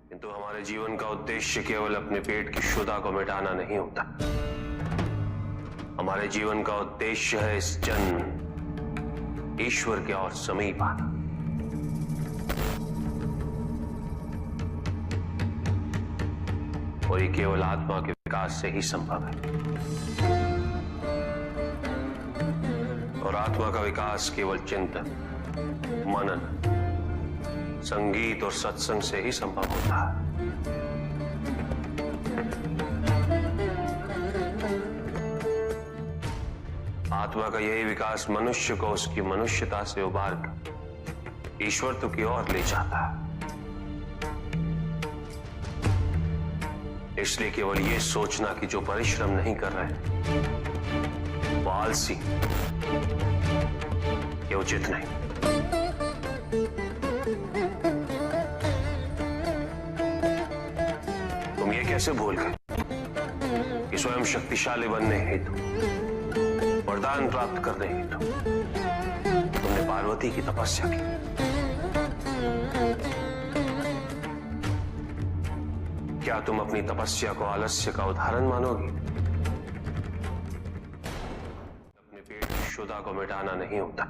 किंतु हमारे जीवन का उद्देश्य केवल अपने पेट की क्षुधा को मिटाना नहीं होता। हमारे जीवन का उद्देश्य है इस जन्म ईश्वर के और समीप आना। और ये केवल आत्मा के विकास से ही संभव है। और आत्मा का विकास केवल चिंतन, मनन, संगीत और सत्संग से ही संभव होता है। आत्मा का यही विकास मनुष्य को उसकी मनुष्यता से उबार कर ईश्वरत्व की ओर ले जाता है। इसलिए केवल यह सोचना कि जो परिश्रम नहीं कर रहे वो आलसी, ये उचित नहीं। तुम ये कैसे भूल गए कि स्वयं शक्तिशाली बनने हेतु, वरदान प्राप्त करने हेतु तुमने पार्वती की तपस्या की। क्या तुम अपनी तपस्या को आलस्य का उदाहरण मानोगे? अपने पेट की क्षुधा को मिटाना नहीं होता।